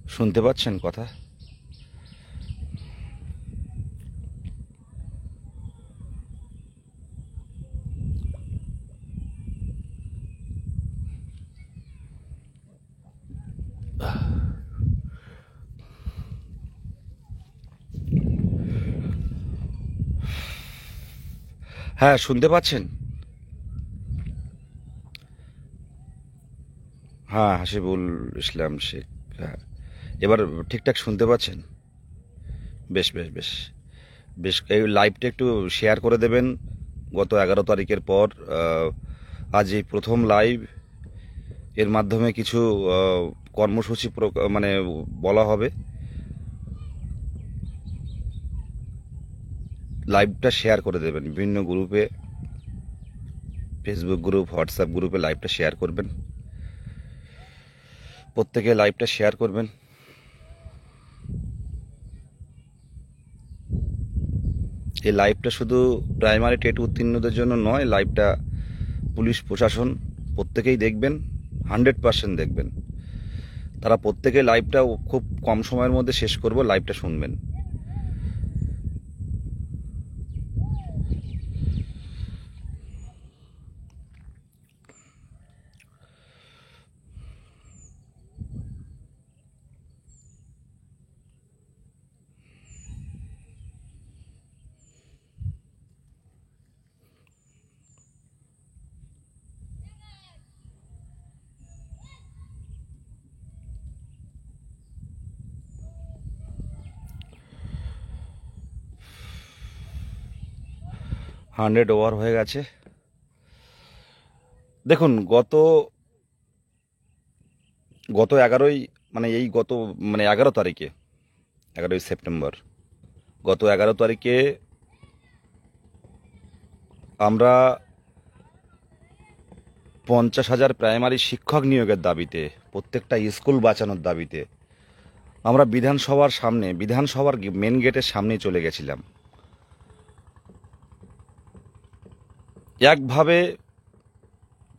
শুনতে পাচ্ছেন কথা? হ্যাঁ, শুনতে পাচ্ছেন? হ্যাঁ, হাসিবুল ইসলাম শেখ। হ্যাঁ, এবার ঠিকঠাক শুনতে পাচ্ছেন? বেশ বেশ বেশ বেশ, এই লাইভটা একটু শেয়ার করে দেবেন। গত 11 তারিখের পর আজ এই প্রথম লাইভ। এর মাধ্যমে কিছু কর্মসূচি মানে বলা হবে। লাইভটা শেয়ার করে দেবেন বিভিন্ন গ্রুপে, ফেসবুক গ্রুপ, হোয়াটসঅ্যাপ গ্রুপে লাইভটা শেয়ার করবেন। প্রত্যেকে লাইভটা শেয়ার করবেন। এই লাইভটা শুধু প্রাইমারি টেট উত্তীর্ণদের জন্য নয়, লাইভটা পুলিশ প্রশাসন প্রত্যেকেই দেখবেন, 100% দেখবেন। তারা প্রত্যেকে লাইভটা খুব কম সময়ের মধ্যে শেষ করব, লাইভটা শুনবেন। হান্ড্রেড ওভার হয়ে গেছে। দেখুন, গত গত 11ই মানে এই গত মানে 11 তারিখে, 11ই সেপ্টেম্বর, গত 11 তারিখে আমরা 50,000 প্রাইমারি শিক্ষক নিয়োগের দাবিতে, প্রত্যেকটা স্কুল বাঁচানোর দাবিতে আমরা বিধানসভার মেন গেটের সামনে চলে গেছিলাম। একভাবে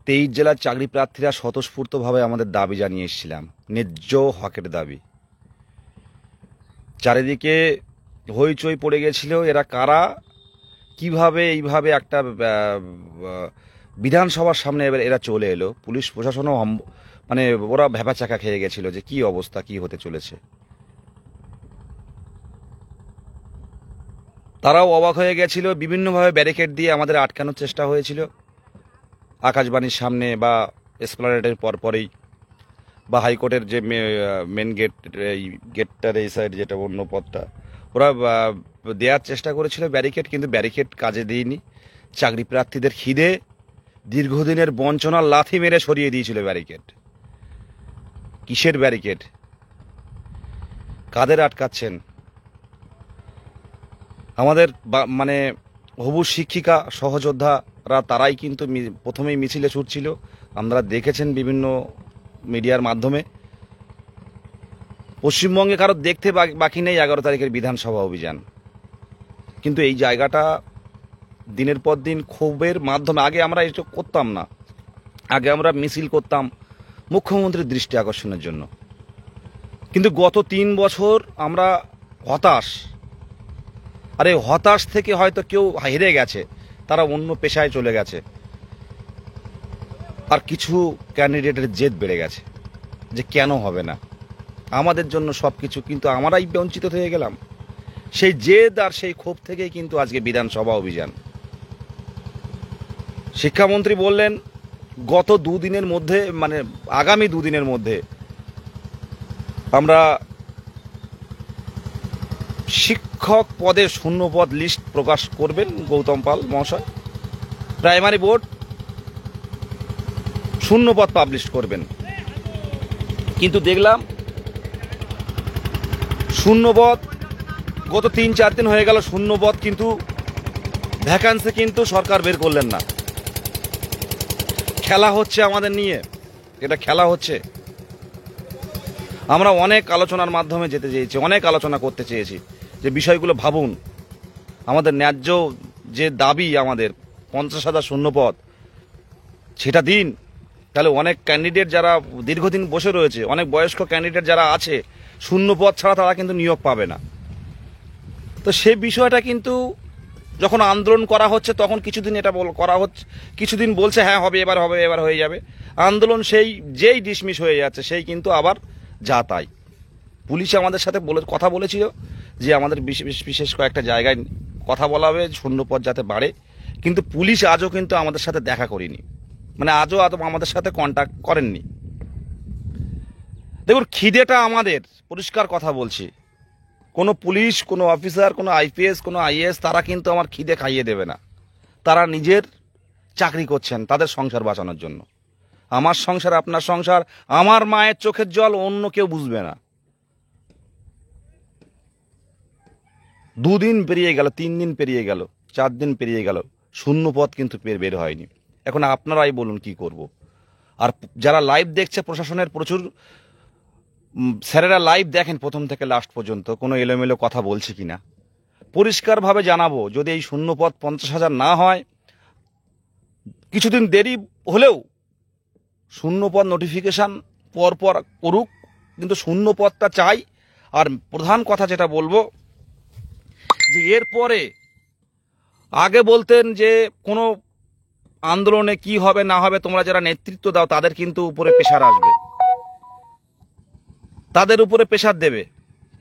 23 জেলার চাকরি প্রার্থীরা স্বতঃস্ফূর্তভাবে আমাদের দাবি জানিয়ে এসেছিলাম, ন্যায্য হকের দাবি। চারিদিকে হইচই পড়ে গেছিল, এরা কারা, কিভাবে এইভাবে একটা বিধানসভার সামনে এবার এরা চলে এলো। পুলিশ প্রশাসনও মানে ওরা ভ্যাপাচাকা খেয়ে গেছিল যে কি অবস্থা, কি হতে চলেছে। তারাও অবাক হয়ে গেছিল, বিভিন্নভাবে ব্যারিকেড দিয়ে আমাদের আটকানোর চেষ্টা হয়েছিল, আকাশবাণীর সামনে বা এসপ্লানেডের পরপরেই, বা হাইকোর্টের যে মেন গেট, এই গেটটার এই সাইড যেটা অন্য পথটা, ওরা দেওয়ার চেষ্টা করেছিল ব্যারিকেড, কিন্তু ব্যারিকেড কাজে দিইনি। চাকরি প্রার্থীদের খিদে, দীর্ঘদিনের বঞ্চনার লাথি মেরে সরিয়ে দিয়েছিল ব্যারিকেড। কিসের ব্যারিকেড? কাদের আটকাচ্ছেন? আমাদের মানে হবু শিক্ষিকা সহযোদ্ধারা, তারাই কিন্তু প্রথমেই মিছিলে ছুটছিল, আপনারা দেখেছেন বিভিন্ন মিডিয়ার মাধ্যমে। পশ্চিমবঙ্গে কারো দেখতে বাকি নেই 11 তারিখের বিধানসভা অভিযান। কিন্তু এই জায়গাটা দিনের পর দিন ক্ষোভের মাধ্যমে, আগে আমরা এটা করতাম না, আগে আমরা মিছিল করতাম মুখ্যমন্ত্রীর দৃষ্টি আকর্ষণের জন্য। কিন্তু গত 3 বছর আমরা হতাশ। আরে হতাশ থেকে হয়তো কেউ হেরে গেছে, তারা অন্য পেশায় চলে গেছে, আর কিছু ক্যান্ডিডেটের জেদ বেড়ে গেছে যে কেন হবে না আমাদের জন্য সব কিছু, কিন্তু আমরাই বঞ্চিত হয়ে গেলাম। সেই জেদ আর সেই ক্ষোভ থেকেই কিন্তু আজকে বিধানসভা অভিযান। শিক্ষামন্ত্রী বললেন গত দুদিনের মধ্যে, মানে আগামী দুদিনের মধ্যে আমরা শিক্ষক পদের শূন্যপদ লিস্ট প্রকাশ করবেন গৌতম পাল মহাশয়। প্রাইমারি বোর্ড শূন্যপদ পাবলিশ করবেন। কিন্তু দেখলাম শূন্যপদ, গত 3-4 দিন হয়ে গেল শূন্যপদ, কিন্তু ভ্যাকান্সি কিন্তু সরকার বের করলেন না। খেলা হচ্ছে আমাদের নিয়ে, এটা খেলা হচ্ছে। আমরা অনেক আলোচনার মাধ্যমে যেতে চেয়েছি, অনেক আলোচনা করতে চেয়েছি যে বিষয়গুলো ভাবুন। আমাদের ন্যায্য যে দাবি, আমাদের 50,000 শূন্যপদ, সেটা দিন। তাহলে অনেক ক্যান্ডিডেট যারা দীর্ঘদিন বসে রয়েছে, অনেক বয়স্ক ক্যান্ডিডেট যারা আছে, শূন্য পদ ছাড়া তারা কিন্তু নিয়োগ পাবে না। তো সেই বিষয়টা কিন্তু যখন আন্দোলন করা হচ্ছে তখন কিছুদিন এটা করা হচ্ছে, কিছুদিন বলছে হ্যাঁ হবে, এবার হয়ে যাবে। আন্দোলন যেই ডিসমিস হয়ে যাচ্ছে সেই কিন্তু আবার যা তাই। পুলিশ আমাদের সাথে কথা বলেছিল যে আমাদের বিশেষ কয়েকটা জায়গায় কথা বলা হবে শূন্যপদ যাতে বাড়ে, কিন্তু পুলিশ আজও কিন্তু আমাদের সাথে দেখা করেনি, মানে আজও আমাদের সাথে কন্ট্যাক্ট করেননি। দেখুন, খিদেটা আমাদের, পরিষ্কার কথা বলছি, কোনো পুলিশ, কোনো অফিসার, কোনো আইপিএস, কোনো আইএএস তারা কিন্তু আমার খিদে খাইয়ে দেবে না। তারা নিজের চাকরি করছেন তাদের সংসার বাঁচানোর জন্য। আমার সংসার, আপনার সংসার, আমার মায়ের চোখের জল অন্য কেউ বুঝবে না। 2 দিন পেরিয়ে গেল, 3 দিন পেরিয়ে গেল, 4 দিন পেরিয়ে গেল, শূন্য পদ কিন্তু বের হয়নি। এখন আপনারাই বলুন কি করব। আর যারা লাইভ দেখছে, প্রশাসনের প্রচুর স্যারেরা লাইভ দেখেন প্রথম থেকে লাস্ট পর্যন্ত, কোনো এলোমেলো কথা বলছে কিনা পরিষ্কারভাবে জানাবো। যদি এই শূন্য পদ 50,000 না হয়, কিছুদিন দেরি হলেও শূন্য পদ নোটিফিকেশান পরপর করুক, কিন্তু শূন্য পদটা চাই। আর প্রধান কথা যেটা বলবো যে এরপরে আগে বলতেন যে কোনো আন্দোলনে কি হবে না হবে তোমরা যারা নেতৃত্ব দাও তাদের কিন্তু উপরে প্রেশার আসবে, তাদের উপরে প্রেশার দেবে।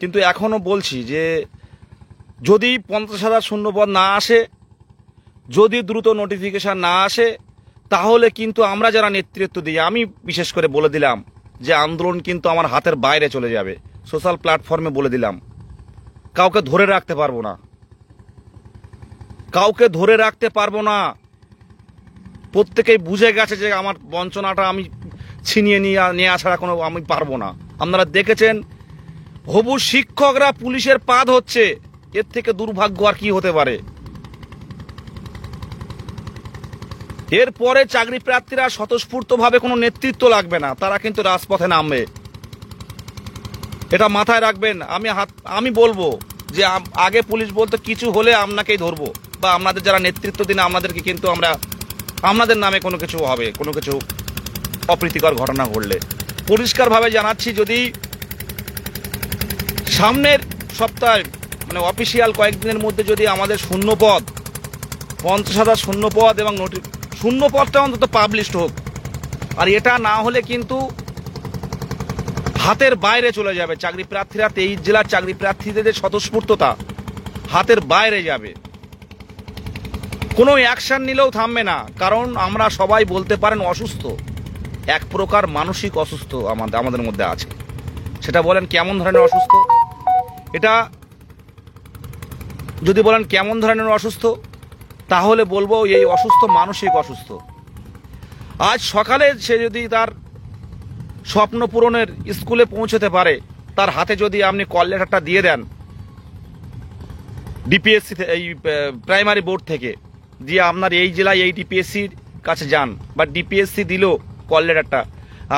কিন্তু এখনও বলছি যে যদি 50,000 শূন্যপদ না আসে, যদি দ্রুত নোটিফিকেশান না আসে, তাহলে কিন্তু আমরা যারা নেতৃত্ব দিই, আমি বিশেষ করে বলে দিলাম যে আন্দোলন কিন্তু আমার হাতের বাইরে চলে যাবে। সোশ্যাল প্ল্যাটফর্মে বলে দিলাম, কাউকে ধরে রাখতে পারবো না, কাউকে ধরে রাখতে পারবো না। প্রত্যেকেই বুঝে গেছে যে আমার বঞ্চনাটা আমি ছিনিয়ে নিয়ে আসার কোনো আমি পারবো না। আপনারা দেখেছেন হবু শিক্ষকরা পুলিশের পাদ হচ্ছে, এর থেকে দুর্ভাগ্য আর কি হতে পারে। এরপরে চাকরি প্রার্থীরা স্বতঃস্ফূর্তভাবে কোনো নেতৃত্ব লাগবে না, তারা কিন্তু রাজপথে নামবে, এটা মাথায় রাখবেন। আমি বলবো যে আগে পুলিশ বলতো কিছু হলে আপনাকেই ধরবো, বা আপনাদের যারা নেতৃত্ব দিন আপনাদেরকে কিন্তু আপনাদের নামে কোনো কিছু হবে, কোনো কিছু অপ্রীতিকর ঘটনা ঘটলে। পরিষ্কারভাবে জানাচ্ছি, যদি সামনের সপ্তাহে মানে অফিসিয়াল কয়েকদিনের মধ্যে যদি আমাদের শূন্যপদ 50,000 শূন্যপদ এবং শূন্যপদটা অন্তত পাবলিশড হোক, আর এটা না হলে কিন্তু হাতের বাইরে চলে যাবে চাকরি প্রার্থীরা। 23 জেলার চাকরি প্রার্থীদের স্বতঃস্ফূর্ততা হাতের বাইরে যাবে, কোনো অ্যাকশন নিলেও থামবে না। কারণ আমরা সবাই বলতে পারেন অসুস্থ, এক প্রকার মানসিক অসুস্থ আমাদের মধ্যে আছে। সেটা বলেন কেমন ধরনের অসুস্থ, এটা যদি বলেন কেমন ধরনের অসুস্থ, তাহলে বলবো এই অসুস্থ মানসিক অসুস্থ। আজ সকালে সে যদি তার স্বপ্ন পূরণের স্কুলে পৌঁছতে পারে, তার হাতে যদি আপনি কল লেটারটা দিয়ে দেন ডিপিএসসি, এই প্রাইমারি বোর্ড থেকে, দিয়ে আপনার এই জেলায় এই ডিপিএসসির কাছে যান, বা ডিপিএসসি দিল কল লেটারটা,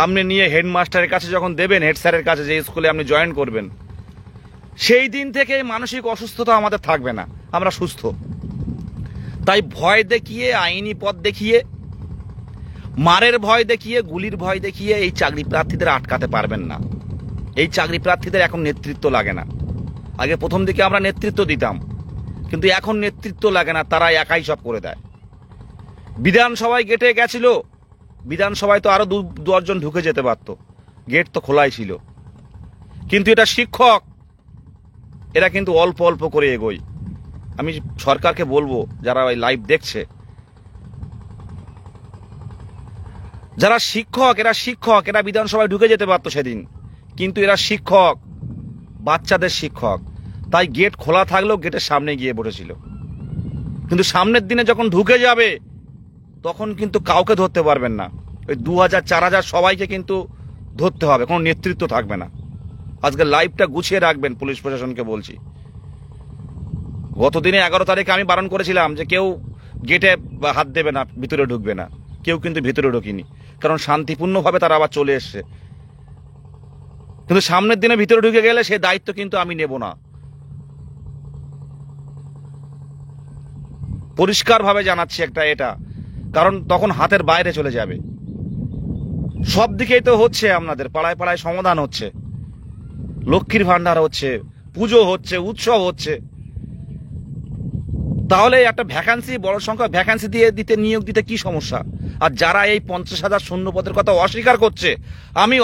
আপনি নিয়ে হেডমাস্টারের কাছে যখন দেবেন, হেড স্যারের কাছে, যে স্কুলে আপনি জয়েন করবেন, সেই দিন থেকে মানসিক অসুস্থতা আমাদের থাকবে না, আমরা সুস্থ। তাই ভয় দেখিয়ে, আইনি পথ দেখিয়ে, মারের ভয় দেখিয়ে, গুলির ভয় দেখিয়ে এই চাকরি প্রার্থীদের আটকাতে পারবেন না। এই চাকরি প্রার্থীদের এখন নেতৃত্ব লাগে না। আগে প্রথম দিকে আমরা নেতৃত্ব দিতাম, কিন্তু এখন নেতৃত্ব লাগে না, তারা একাই সব করে দেয়। বিধানসভায় গেটে গেছিল, বিধানসভায় তো আরো 2 জন ঢুকে যেতে পারতো, গেট তো খোলাই ছিল। কিন্তু এটা শিক্ষক, এরা কিন্তু অল্প অল্প করে এগোয়। আমি সরকারকে বলবো, যারা ওই লাইভ দেখছে, যারা শিক্ষক, এরা বিধানসভায় ঢুকে যেতে পারতো সেদিন, কিন্তু এরা শিক্ষক, বাচ্চাদের শিক্ষক, তাই গেট খোলা থাকলেও গেটের সামনে গিয়ে বসেছিল। কিন্তু সামনের দিনে যখন ঢুকে যাবে, তখন কিন্তু কাউকে ধরতে পারবেন না। ওই 2,000 4,000 সবাইকে কিন্তু ধরতে হবে, কোনো নেতৃত্ব থাকবে না। আজকে লাইভটা গুছিয়ে রাখবেন, পুলিশ প্রশাসনকে বলছি। গতদিনে 11 তারিখে আমি বারণ করেছিলাম যে কেউ গেটে হাত দেবে না, ভিতরে ঢুকবে না। কেউ কিন্তু ভিতরে ঢুকিনি, কারণ শান্তিপূর্ণভাবে তারা আবার চলে এসছে। কিন্তু সামনের দিনে ভিতরে ঢুকে গেলে সে দায়িত্ব কিন্তু আমি নেব না। পরিষ্কারভাবে জানাচ্ছি এটা, কারণ তখন হাতের বাইরে চলে যাবে। সব দিকেই তো হচ্ছে, আপনাদের পাড়ায় পাড়ায় সমাধান হচ্ছে, লক্ষ্মীর ভান্ডার হচ্ছে, পুজো হচ্ছে, উৎসব হচ্ছে, তাহলে একটা ভ্যাকান্সি, বড় সংখ্যা ভ্যাকান্সি দিয়ে দিতে, নিয়োগ দিতে কি সমস্যা? আর যারা এই 50,000 শূন্য পদের কথা অস্বীকার করছে, আমি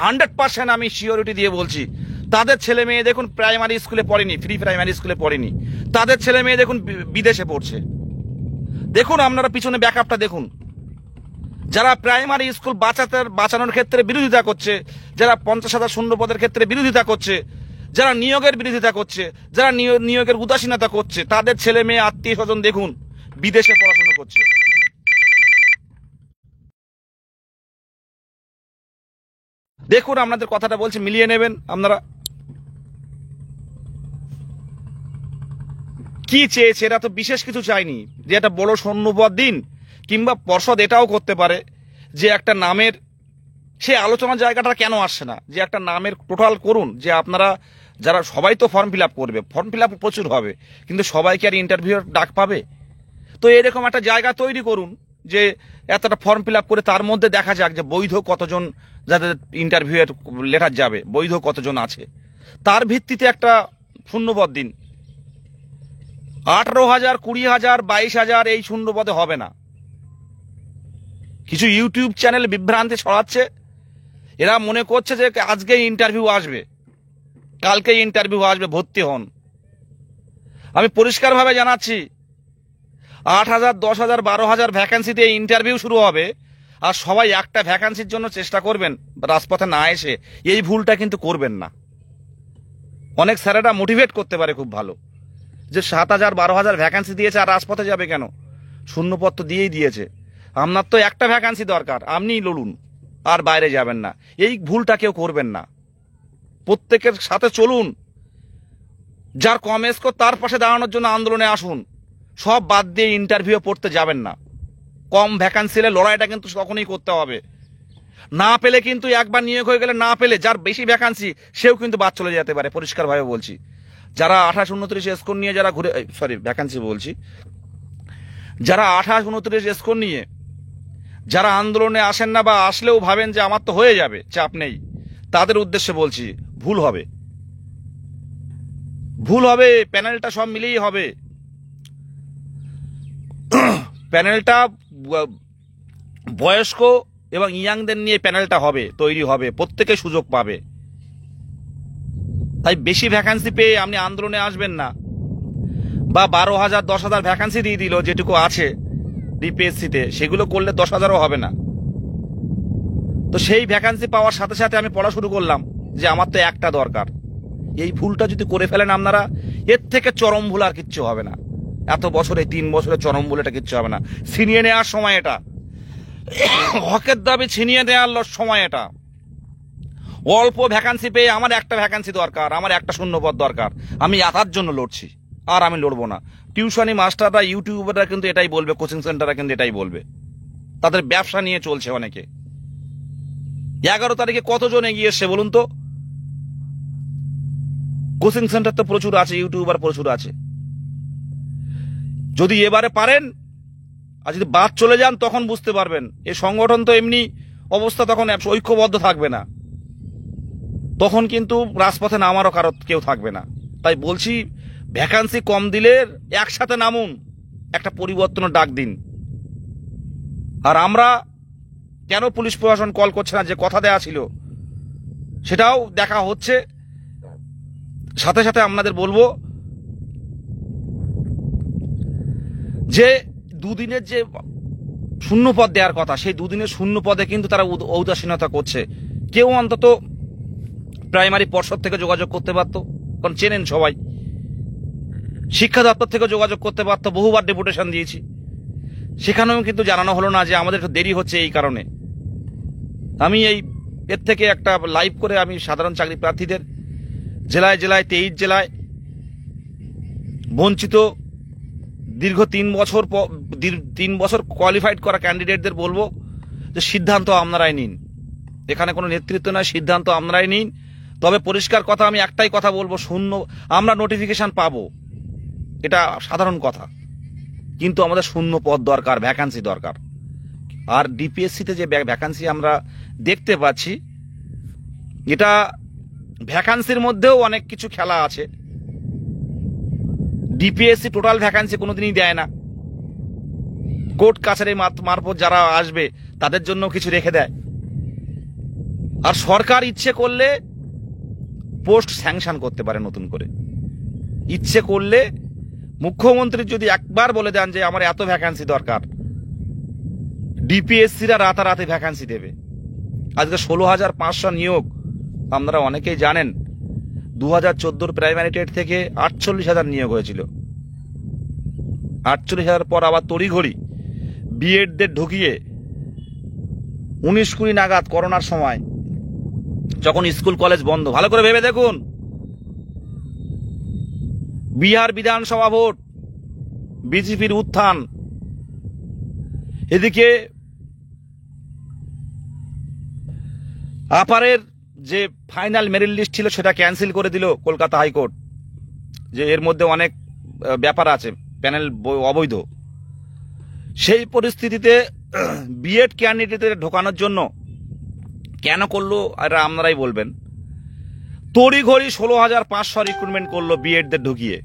100% আমি সিওরিটি দিয়ে বলছি, তাদের ছেলে মেয়ে দেখুন প্রাইমারি স্কুলে পড়েনি, ফ্রি প্রাইমারি স্কুলে পড়েনি, তাদের ছেলে মেয়ে দেখুন বিদেশে পড়ছে। দেখুন আপনারা পিছনে ব্যাকআপটা দেখুন। যারা প্রাইমারি স্কুল বাঁচানোর ক্ষেত্রে বিরোধিতা করছে, যারা 50,000 শূন্য পদের ক্ষেত্রে বিরোধিতা করছে, যারা নিয়োগের বিরোধিতা করছে, যারা নিয়োগের উদাসীনতা করছে, তাদের ছেলে মেয়ে আত্মীয় স্বজন দেখুন বিদেশে পড়াশোনা করছে। দেখুন, আপনাদের কথাটা বলছে, মিলিয়ে নেবেন আপনারা। কি চেয়েছে? এরা তো বিশেষ কিছু চায়নি যে একটা বড় শূন্যপদ দিন, কিংবা পর্ষদ এটাও করতে পারে যে একটা নামের, সে আলোচনার জায়গাটা কেন আসছে না, যে একটা নামের টোটাল করুন, যে আপনারা যারা সবাই তো ফর্ম ফিল আপ করবে, ফর্ম ফিল আপ প্রচুর হবে, কিন্তু সবাইকে আর ইন্টারভিউর ডাক পাবে? তো এরকম একটা জায়গা তৈরি করুন যে এতটা ফর্ম ফিল আপ করে তার মধ্যে দেখা যাক যে বৈধ কতজন, যাদের ইন্টারভিউয়ের লেটার যাবে বৈধ কতজন আছে, তার ভিত্তিতে একটা শূন্যপদ দিন। 18,000, 20,000, 22,000 এই শূন্যপদে হবে না। কিছু ইউটিউব চ্যানেল বিভ্রান্তি ছড়াচ্ছে, এরা মনে করছে যে আজকে ইন্টারভিউ আসবে, কালকে ইন্টারভিউ আসবে, ভর্তি হন। আমি পরিষ্কারভাবে জানাচ্ছি, 8,000, 10,000, 12,000 ভ্যাকান্সিতে ইন্টারভিউ শুরু হবে, আর সবাই একটা ভ্যাকান্সির জন্য চেষ্টা করবেন রাজপথে না এসে, এই ভুলটা কিন্তু করবেন না। অনেক স্যারেরা মোটিভেট করতে পারে খুব ভালো, যে 7,000, 12,000 ভ্যাকান্সি দিয়েছে আর রাজপথে যাবে কেন, শূন্যপদ তো দিয়েই দিয়েছে, আপনার তো একটা ভ্যাকান্সি দরকার, আপনিই লড়ুন, আর বাইরে যাবেন না। এই ভুলটা কেউ করবেন না, প্রত্যেকের সাথে চলুন, যার কম স্কোর তার পাশে দাঁড়ানোর জন্য আন্দোলনে আসুন, সব বাদ দিয়ে ইন্টারভিউ পড়তে যাবেন না। কম ভ্যাকান্সি এলে লড়াইটা কিন্তু তখনই করতে হবে, না পেলে কিন্তু একবার নিয়োগ হয়ে গেলে, না পেলে যার বেশি ভ্যাকান্সি সেও কিন্তু বাদ চলে যেতে পারে, পরিষ্কারভাবে বলছি। যারা 28, 29 স্কোর নিয়ে যারা ঘুরে, সরি ভ্যাকান্সি বলছি, যারা 28, 29 স্কোর নিয়ে যারা আন্দোলনে আসেন না, বা আসলেও ভাবেন যে আমার তো হয়ে যাবে, চাপ নেই, তাদের উদ্দেশ্যে বলছি, ভুল হবে, ভুল হবে। প্যানেলটা সব মিলেই হবে, প্যানেলটা বয়স্ক এবং ইয়াংদের নিয়ে প্যানেলটা হবে, তৈরি হবে, প্রত্যেকে সুযোগ পাবে। তাই বেশি ভ্যাকান্সি পেয়ে আপনি আন্দোলনে আসবেন না, বা 12,000, 10,000 ভ্যাকান্সি দিয়ে দিল যেটুকু আছে ডিপিএসসিতে, সেগুলো করলে 10,000ও হবে না। তো সেই ভ্যাকান্সি পাওয়ার সাথে সাথে আমি পড়া শুরু করলাম যে আমার তো একটা দরকার। এই ভুলটা যদি করে ফেলেন আপনারা, এর থেকে চরম ভুল আর কিচ্ছু হবে না। এত বছরে, 3 বছরে চরম ভুল এটা কিচ্ছু হবে না। ছিনিয়ে নেওয়ার সময় এটা, হকের দাবি ছিনিয়ে নেওয়ার সময় এটা। অল্প ভ্যাকান্সি পেয়ে আমার একটা ভ্যাকান্সি দরকার, আমার একটা শূন্যপদ দরকার, আমি এটার জন্য লড়ছি, আর আমি লড়বো না। টিউশনি মাস্টাররা, ইউটিউবাররা কিন্তু এটাই বলবে, কোচিং সেন্টাররা কিন্তু এটাই বলবে, তাদের ব্যবসা নিয়ে চলছে অনেকে। 11 তারিখে কতজন এগিয়ে এসছে বলুন তো? কোচিং সেন্টার তো প্রচুর আছে, ইউটিউবার প্রচুর আছে। যদি এবারে পারেন, আর যদি বাদ চলে যান তখন বুঝতে পারবেন এই সংগঠন তো এমনি অবস্থা, তখন ঐক্যবদ্ধ থাকবে না, তখন কিন্তু রাজপথে নামারও কারো কেউ থাকবে না। তাই বলছি, ভ্যাকান্সি কম দিলে একসাথে নামুন, একটা পরিবর্তনের ডাক দিন। আর আমরা কেন পুলিশ প্রশাসন কল করছে না, যে কথা দেয়া ছিল সেটাও দেখা হচ্ছে। সাথে সাথে আপনাদের বলবো যে দুদিনের যে শূন্যপদ দেওয়ার কথা, সেই দুদিনের শূন্যপদে কিন্তু তারা ঔদাসীনতা করছে। কেউ অন্তত প্রাইমারি পর্ষদ থেকে যোগাযোগ করতে পারত, কারণ চেনেন সবাই। শিক্ষা দপ্তর থেকে যোগাযোগ করতে পারত, বহুবার ডেপুটেশন দিয়েছি, সেখানেও কিন্তু জানানো হলো না যে আমাদের একটু দেরি হচ্ছে এই কারণে। আমি এর থেকে একটা লাইভ করে আমি সাধারণ চাকরি প্রার্থীদের জেলায় জেলায় 23 জেলায় বঞ্চিত দীর্ঘ 3 বছর কোয়ালিফাইড করা ক্যান্ডিডেটদের বলবো যে সিদ্ধান্ত আপনারাই নিন। এখানে কোনো নেতৃত্ব নয়, সিদ্ধান্ত আপনারাই নিন। তবে পরিষ্কার কথা, আমি একটাই কথা বলবো, আমরা নোটিফিকেশন পাবো, এটা সাধারণ কথা, কিন্তু আমাদের শূন্য পদ দরকার, ভ্যাকান্সি দরকার। আর ডিপিএসসিতে যে ভ্যাকান্সি আমরা দেখতে পাচ্ছি, এটা ভ্যাকান্সির মধ্যেও অনেক কিছু খেলা আছে। ডিপিএসসি টোটাল ভ্যাকান্সি কোনোদিনই দেয় না, কোর্ট কাছারি মারফত যারা আসবে তাদের জন্য কিছু রেখে দেয়। আর সরকার ইচ্ছে করলে পোস্ট স্যাংশন করতে পারে নতুন করে। ইচ্ছে করলে মুখ্যমন্ত্রী যদি একবার বলে দেন যে আমার এত ভ্যাকান্সি দরকার, ডিপিএসসিরা রাতারাতি ভ্যাকান্সি দেবে। আজকে 16,500 নিয়োগ, আপনারা অনেকেই জানেন 2014 প্রাইমারি টেট থেকে 48,000 নিয়োগ হয়েছিল। 48,000 পর আবার তড়িঘড়ি বিএডদের ঢুকিয়ে 19-20 নাগাদ করোনার সময় যখন স্কুল কলেজ বন্ধ, ভালো করে ভেবে দেখুন, বিহার বিধানসভা ভোট, বিজেপির উত্থান, এদিকে আপারের যে ফাইনাল মেরিট লিস্ট ছিল সেটা ক্যান্সেল করে দিল কলকাতা হাইকোর্ট, যে এর মধ্যে অনেক ব্যাপার আছে, প্যানেল অবৈধ। সেই পরিস্থিতিতে বিএড ক্যান্ডিডেটদের ঢোকানোর জন্য কেন করলো এটা আপনারাই বলবেন। তড়িঘড়ি 16,500 রিক্রুটমেন্ট করলো বিএডদের ঢুকিয়ে,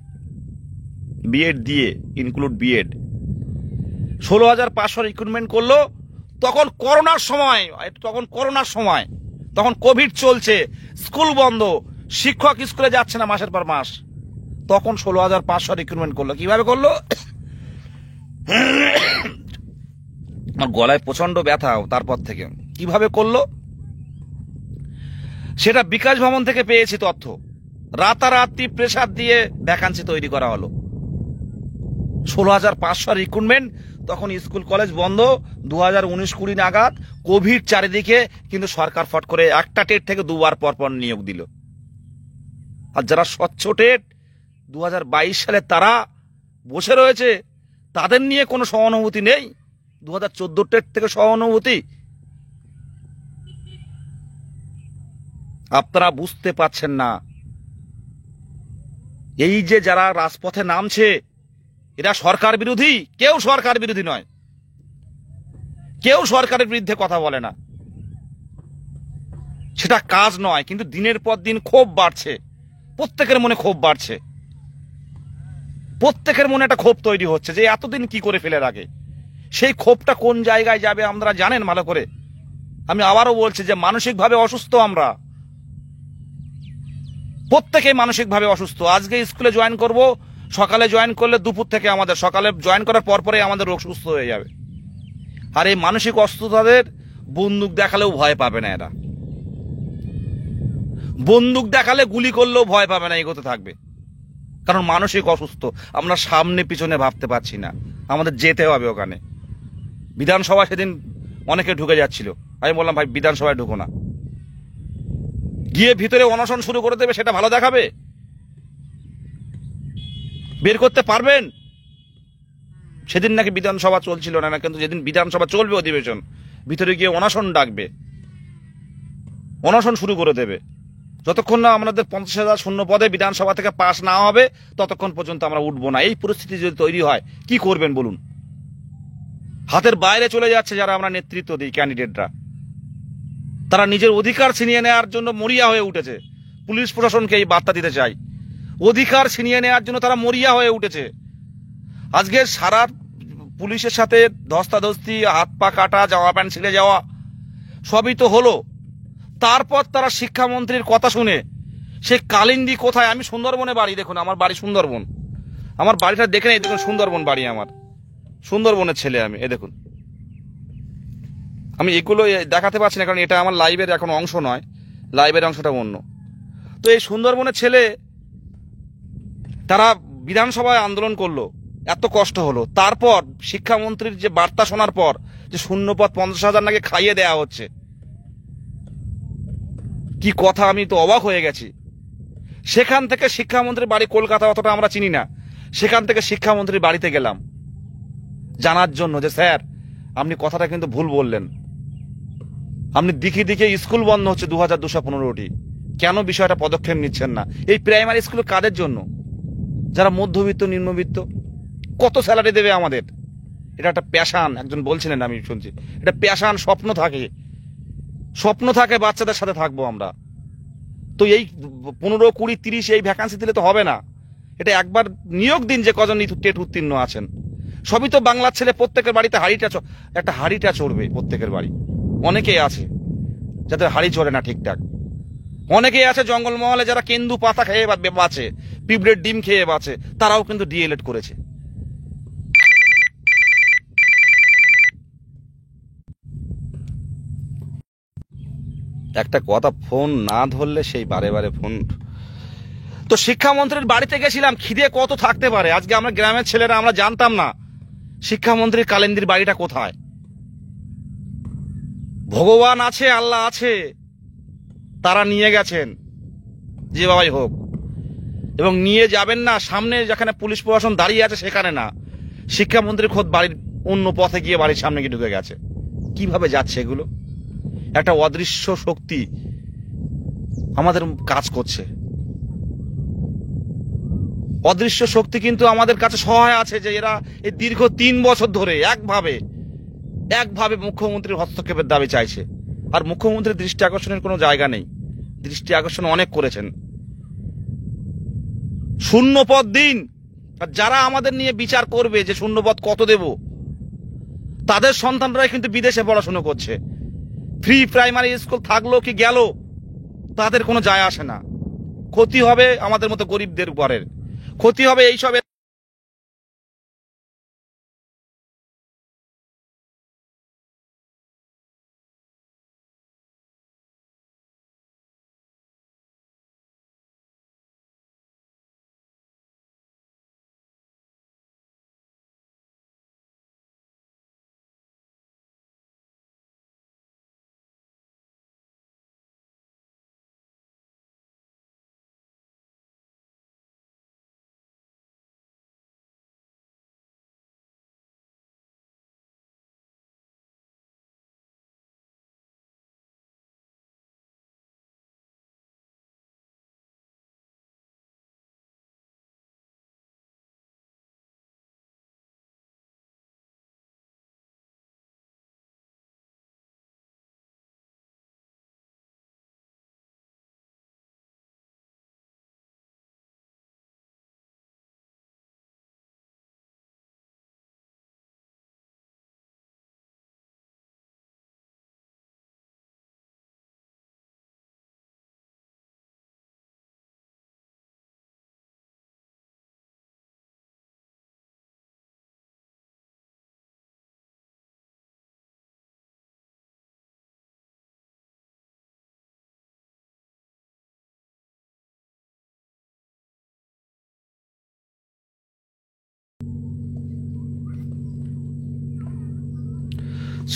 বিএড দিয়ে, ইনক্লুড বিএড 16,500 রিক্রুটমেন্ট করলো। তখন করোনার সময়, তখন কোভিড চলছে, স্কুল বন্ধ, শিক্ষক স্কুলে যাচ্ছে না মাসের পর মাস, তখন 16,500 রিক্রুটমেন্ট করলো। কিভাবে করলো? আমার গলায় প্রচন্ড ব্যথা তারপর থেকে। কিভাবে করলো সেটা বিকাশ ভবন থেকে পেয়েছি তথ্য। রাতারাতি প্রেসার দিয়ে ভ্যাকান্সি তৈরি করা হলো। 16,500 রিক্রুটমেন্ট, তখন স্কুল কলেজ বন্ধ, 2019-20 নাগাদ, কোভিড চারিদিকে, কিন্তু সরকার ফট করে একটা টেট থেকে দুবার পরপর নিয়োগ দিল। আর যারা স্বচ্ছ টেট 2022 সালে তারা বসে রয়েছে, তাদের নিয়ে কোনো সহানুভূতি নেই। 2014 টেট থেকে সহানুভূতি। আপনারা বুঝতে পারছেন না, এই যে যারা রাজপথে নামছে এরা সরকার বিরোধী? কেউ সরকার বিরোধী নয়, কেউ সরকারের বিরুদ্ধে কথা বলে না, সেটা কাজ নয়। কিন্তু দিনের পর দিন ক্ষোভ বাড়ছে, প্রত্যেকের মনে ক্ষোভ বাড়ছে, প্রত্যেকের মনে একটা ক্ষোভ তৈরি হচ্ছে যে এতদিন কি করে ফেলে রাখে। সেই ক্ষোভটা কোন জায়গায় যাবে আপনারা জানেন ভালো করে। আমি আবারও বলছি যে মানসিকভাবে অসুস্থ আমরা, প্রত্যেকে মানসিকভাবে অসুস্থ। আজকে স্কুলে জয়েন করব, সকালে জয়েন করলে দুপুর থেকে আমাদের, সকালে জয়েন করার পরপরই আমাদের রোগ সুস্থ হয়ে যাবে। আর এই মানসিক অসুস্থতাদের বন্দুক দেখালেও ভয় পাবে না এরা, বন্দুক দেখালে গুলি করলেও ভয় পাবে না, এগোতে থাকবে। কারণ মানসিক অসুস্থ, আমরা সামনে পিছনে ভাবতে পারছি না, আমাদের যেতে হবে ওখানে। বিধানসভা সেদিন অনেকে ঢুকে যাচ্ছিল, আমি বললাম ভাই বিধানসভায় ঢুকো না, গিয়ে ভিতরে অনশন শুরু করে দেবে, সেটা ভালো দেখাবে? বের করতে পারবেন? সেদিন নাকি বিধানসভা চলছিল না, কিন্তু যেদিন বিধানসভা চলবে অধিবেশন, ভিতরে গিয়ে অনশন ডাকবে, অনশন শুরু করে দেবে। যতক্ষণ না আমাদের 50,000 শূন্য পদে বিধানসভা থেকে পাস না হবে ততক্ষণ পর্যন্ত আমরা উঠবো না। এই পরিস্থিতি যদি তৈরি হয় কি করবেন বলুন? হাতের বাইরে চলে যাচ্ছে যারা আমরা নেতৃত্ব দিই, ক্যান্ডিডেটরা, তারা নিজের অধিকার ছিনিয়ে নেওয়ার জন্য মরিয়া হয়ে উঠেছে। পুলিশ প্রশাসনকে এই বার্তা দিতে চাই, অধিকার ছিনিয়ে নেওয়ার জন্য তারা মরিয়া হয়ে উঠেছে। আজকে সারা পুলিশের সাথে ধস্তাধস্তি, হাত পা কাটা, জামা প্যান্ট ছিঁড়ে যাওয়া সবই তো হলো। তারপর তারা শিক্ষামন্ত্রীর কথা শুনে সে কালিন্দী কোথায়, আমি সুন্দরবনে বাড়ি, দেখুন আমার বাড়ি সুন্দরবন, আমার বাড়িটা দেখে নেই, দেখুন সুন্দরবন বাড়ি আমার, সুন্দরবনের ছেলে আমি। এ দেখুন, আমি এগুলো দেখাতে পারছি না কারণ এটা আমার লাইভের এখন অংশ নয়, লাইভের অংশটা অন্য। তো এই সুন্দরবনের ছেলে, তারা বিধানসভায় আন্দোলন করলো, এত কষ্ট হলো, তারপর শিক্ষামন্ত্রীর যে বার্তা শোনার পর যে শূন্যপদ 50,000 নাকি খাইয়ে দেয়া হচ্ছে, কি কথা, আমি তো অবাক হয়ে গেছি। সেখান থেকে শিক্ষামন্ত্রীর বাড়ি কলকাতা, অতটা আমরা চিনি না, সেখান থেকে শিক্ষামন্ত্রীর বাড়িতে গেলাম জানার জন্য যে স্যার আপনি কথাটা কিন্তু ভুল বললেন, আপনি দিকে দিকে স্কুল বন্ধ হচ্ছে 2215টি, কেন বিষয়টা পদক্ষেপ নিচ্ছেন না? এই প্রাইমারি স্কুল কাদের জন্য? যারা মধ্যবিত্ত, নিম্নবিত্ত, কত স্যালারি দেবে আমাদের? এটা একটা প্যাশান, একজন বলছিলেন আমি শুনছি, এটা প্যাশান, স্বপ্ন থাকে, স্বপ্ন থাকে বাচ্চাদের সাথে থাকবো আমরা। তো এই 15, 20, 30 এই ভ্যাকান্সি দিলে তো হবে না। এটা একবার নিয়োগ দিন যে কজন টেট উত্তীর্ণ আছেন। সবই তো বাংলার ছেলে, প্রত্যেকের বাড়িতে একটা হাঁড়িটা চড়বে প্রত্যেকের বাড়ি। অনেকেই আছে যাদের হাঁড়ি চড়ে না ঠিকঠাক। অনেকেই আছে জঙ্গলমহলে যারা কেন্দু পাতা খেয়ে বাঁচে, পিঁপড়ের ডিম খেয়ে বাঁচে, তারাও কিন্তু ডিএলএড করেছে। একটা কথা, ফোন না ধরলে সেই বারে বারে ফোন। তো শিক্ষামন্ত্রীর বাড়িতে গেছিলাম, খিদে কত থাকতে পারে। আজকে আমরা গ্রামের ছেলেরা আমরা জানতাম না শিক্ষামন্ত্রীর কালেন্দির বাড়িটা কোথায়। ভগবান আছে, আল্লাহ আছে, তারা নিয়ে গেছেন যেভাবেই হোক, এবং নিয়ে যাবেন না। সামনে যেখানে পুলিশ প্রশাসন দাঁড়িয়ে আছে সেখানে না, শিক্ষামন্ত্রী খোদ বাড়ির অন্য পথে গিয়ে বাড়ির সামনে গিয়ে ঢুকে গেছে। কিভাবে যাচ্ছে এগুলো? একটা অদৃশ্য শক্তি আমাদের কাজ করছে। অদৃশ্য শক্তি কিন্তু আমাদের কাছে সহায় আছে, যে এরা এই দীর্ঘ 3 বছর ধরে একভাবে মুখ্যমন্ত্রীর হস্তক্ষেপের দাবি চাইছে। আর মুখ্যমন্ত্রীর দৃষ্টি আকর্ষণের কোনো জায়গা নেই। দৃষ্টি আকর্ষণ অনেক করেছেন। শূন্যপদ দিন, আর যারা আমাদের নিয়ে বিচার করবে যে শূন্যপদ কত দেব, তাদের সন্তানরাই কিন্তু বিদেশে পড়াশোনা করছে। ফ্রি প্রাইমারি স্কুল থাকলো কি গেল তাদের কোনো যায় আসে না। ক্ষতি হবে আমাদের মতো গরিবদের ঘরের, ক্ষতি হবে এইসব।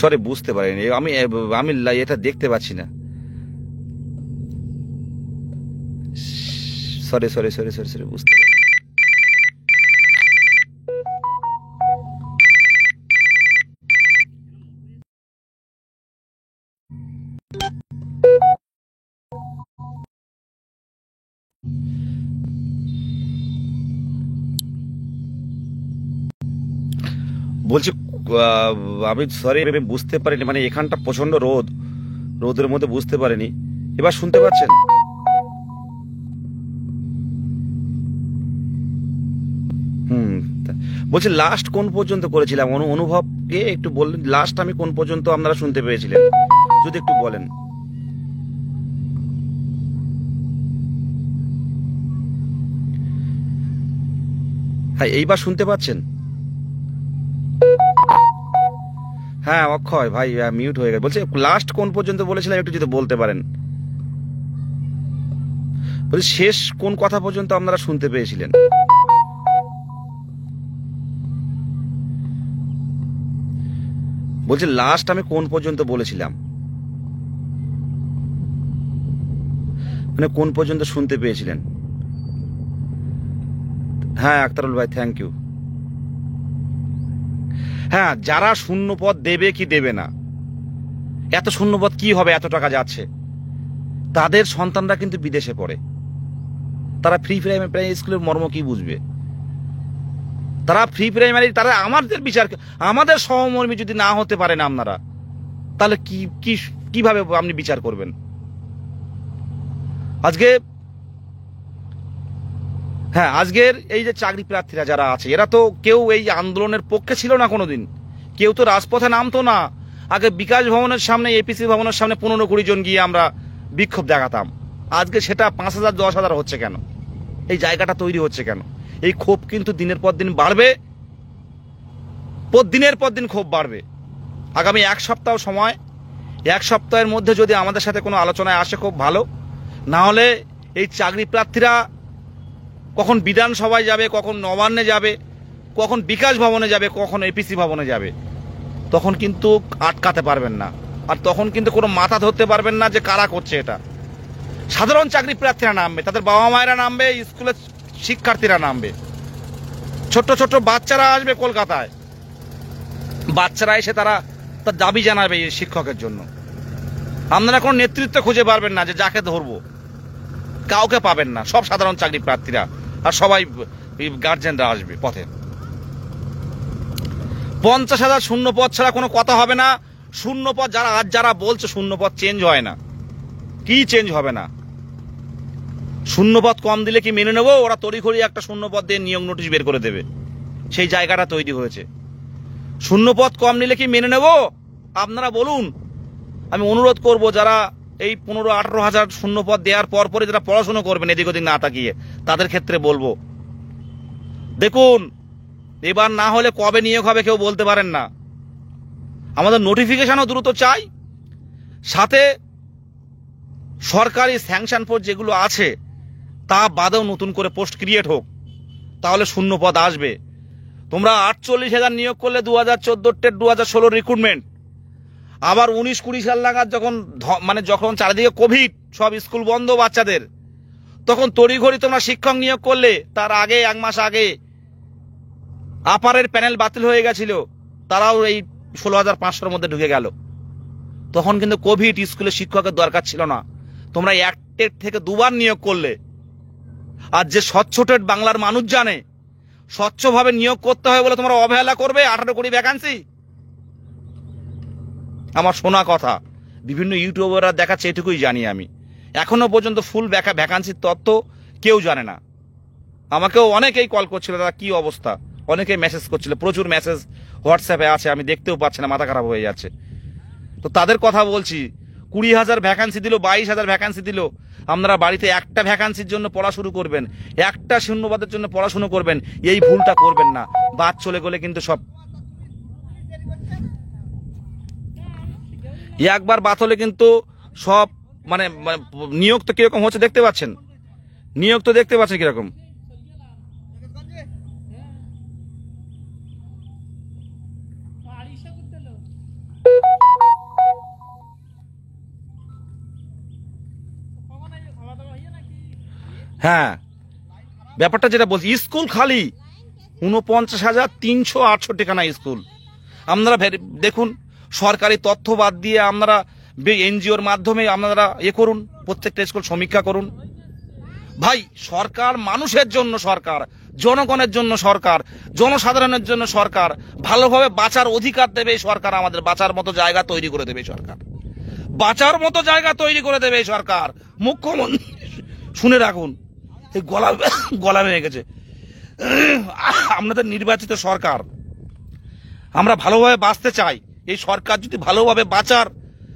সরি, বুঝতে পারিনি আমি। আমি এটা দেখতে পাচ্ছি না। Sorry sorry sorry sorry sorry, বুঝতে পারিনি। বলছি আমি সরি, আমি বুঝতে পারিনি, মানে এখানটা প্রচন্ড রোদের মধ্যে বুঝতে পারিনি। এবার শুনতে পাচ্ছেন? হুম। বলছি লাস্ট কোন পর্যন্ত করেছিলাম, অনুভবকে একটু বললেন, লাস্ট আমি কোন পর্যন্ত আপনারা শুনতে পেয়েছিলেন যদি একটু বলেন। হ্যাঁ, এইবার শুনতে পাচ্ছেন? হ্যাঁ অক্ষয় ভাই, মিউট হয়ে গেছে। বলছি লাস্ট কোন পর্যন্ত বলেছিলাম একটু যদি বলতে পারেন। বলছি শেষ কোন কথা পর্যন্ত আপনারা শুনতে পেয়েছিলেন? বলছি লাস্ট আমি কোন পর্যন্ত বলেছিলাম, মানে কোন পর্যন্ত শুনতে পেয়েছিলেন? হ্যাঁ আক্তারুল ভাই, থ্যাংক ইউ। হ্যাঁ, যারা শূন্যপদ দেবে কি দেবে না, এত শূন্যপদ কি হবে, এত টাকা যাচ্ছে, তাদের সন্তানরা কিন্তু বিদেশে পড়ে। তারা ফ্রি প্রাইমারি স্কুলের মর্ম কি বুঝবে? তারা ফ্রি প্রাইমারি, তারা আমাদের বিচার, আমাদের সহমর্মী যদি না হতে পারেন আপনারা, তাহলে কিভাবে আপনি বিচার করবেন? আজকে হ্যাঁ, আজকের এই যে চাকরি প্রার্থীরা যারা আছে এরা তো কেউ এই আন্দোলনের পক্ষে ছিল না কোনোদিন, কেউ তো রাজপথে নামতো না। আগে বিকাশ ভবনের সামনে, এপিসি ভবনের সামনে 15-20 জন গিয়ে আমরা বিক্ষোভ দেখাতাম। আজকে সেটা 5,000 10,000 হচ্ছে কেন? এই জায়গাটা তৈরি হচ্ছে কেন? এই ক্ষোভ কিন্তু দিনের পর দিন বাড়বে, দিনের পর দিন ক্ষোভ বাড়বে। আগামী 1 সপ্তাহ সময়, 1 সপ্তাহের মধ্যে যদি আমাদের সাথে কোনো আলোচনায় আসে খুব ভালো, না হলে এই চাকরি প্রার্থীরা কখন বিধানসভায় যাবে, কখন নবান্নে যাবে, কখন বিকাশ ভবনে যাবে, কখন এপিসি ভবনে যাবে, তখন কিন্তু আটকাতে পারবেন না। আর তখন কিন্তু কোনো মাথা ধরতে পারবেন না যে কারা করছে এটা। সাধারণ চাকরি প্রার্থীরা নামবে, তাদের বাবা মায়েরা নামবে, স্কুলের শিক্ষার্থীরা নামবে, ছোট্ট ছোট্ট বাচ্চারা আসবে কলকাতায়, বাচ্চারা এসে তার দাবি জানাবে এই শিক্ষকের জন্য। আপনারা কোনো নেতৃত্ব খুঁজে পারবেন না যে যাকে ধরবো, কাউকে পাবেন না। সব সাধারণ চাকরি প্রার্থীরা আর সবাই গার্জেনরা আসবে পথে। 50,000 শূন্য পদ ছাড়া কোনো কথা হবে না। শূন্য পদ যারা বলছে শূন্য পদ চেঞ্জ হয় না, কি চেঞ্জ হবে না? শূন্য পদ কম দিলে কি মেনে নেবো? ওরা তড়িঘড়ি একটা শূন্য পদ দিয়ে নিয়োগ নোটিশ বের করে দেবে, সেই জায়গাটা তৈরি হয়েছে। শূন্য পদ কম নিলে কি মেনে নেব? আপনারা বলুন। আমি অনুরোধ করব, যারা এই 15-18 হাজার শূন্য পদ দেওয়ার পরে যারা পড়াশুনো করবেন এদিক ওদিক না তাকিয়ে, তাদের ক্ষেত্রে বলবো, দেখুন এবার না হলে কবে নিয়োগ হবে কেউ বলতে পারেন না। আমাদের নোটিফিকেশনও দ্রুত চাই, সাথে সরকারি স্যাংশন পোস্ট যেগুলো আছে তা বাদেও নতুন করে পোস্ট ক্রিয়েট হোক, তাহলে শূন্য পদ আসবে। তোমরা 48,000 নিয়োগ করলে 2014 2016 রিক্রুটমেন্ট, আবার 19-20 সাল নাগাদ যখন চারিদিকে কোভিড, সব স্কুল বন্ধ বাচ্চাদের, তখন তড়িঘড়ি তোমরা শিক্ষক নিয়োগ করলে। তার আগে 1 মাস আগে আপারের প্যানেল বাতিল হয়ে গেছিল, তারাও এই 16,500-র মধ্যে ঢুকে গেল। তখন কিন্তু কোভিড, স্কুলে শিক্ষকের দরকার ছিল না, তোমরা 1 টেট থেকে 2বার নিয়োগ করলে। আর যে স্বচ্ছ টেট বাংলার মানুষ জানে, স্বচ্ছভাবে নিয়োগ করতে হয় বলে তোমরা অবহেলা করবে 18 কোটি ভ্যাকান্সি। আমার শোনা কথা, বিভিন্ন ইউটিউবাররা দেখাচ্ছে, এটুকুই জানি আমি। এখনো পর্যন্ত ফুল ভ্যাকান্সির তথ্য কেউ জানে না। আমাকেও অনেকেই কল করছিল, দাদা কি অবস্থা, অনেকেই মেসেজ করছিল, প্রচুর মেসেজ হোয়াটসঅ্যাপে আছে, আমি দেখতেও পাচ্ছি না, মাথা খারাপ হয়ে যাচ্ছে। তো তাদের কথা বলছি, 20,000 ভ্যাকান্সি দিল, 22,000 ভ্যাকান্সি দিল, আপনারা বাড়িতে একটা ভ্যাকান্সির জন্য পড়া শুরু করবেন, একটা শূন্যপদের জন্য পড়াশুনো করবেন, এই ভুলটা করবেন না। বাদ চলে গেলে কিন্তু সব একবার বাদ হলে কিন্তু সব নিয়োগ তো কিরকম হচ্ছে দেখতে পাচ্ছেন, নিয়োগ তো দেখতে পাচ্ছেন কিরকম। হ্যাঁ, ব্যাপারটা যেটা বলছি, স্কুল খালি 49,368 ঠিকানা স্কুল। আপনারা দেখুন, সরকারি তথ্য বাদ দিয়ে আপনারা এনজিওর মাধ্যমে আপনারা করুন, প্রত্যেকটা স্কুল সমীক্ষা করুন। ভাই, সরকার মানুষের জন্য সরকার, জনগণের জন্য সরকার, জনসাধারণের জন্য সরকার, ভালোভাবে বাঁচার অধিকার দেবে সরকার, আমাদের বাঁচার মতো জায়গা তৈরি করে দেবে সরকার, বাঁচার মতো জায়গা তৈরি করে দেবে সরকার। মুখ্যমন্ত্রী শুনে রাখুন, এই গলা ভেঙে গেছে, আপনাদের নির্বাচিত সরকার, আমরা ভালোভাবে বাঁচতে চাই। এই সরকার যদি ভালোভাবে বাঁচার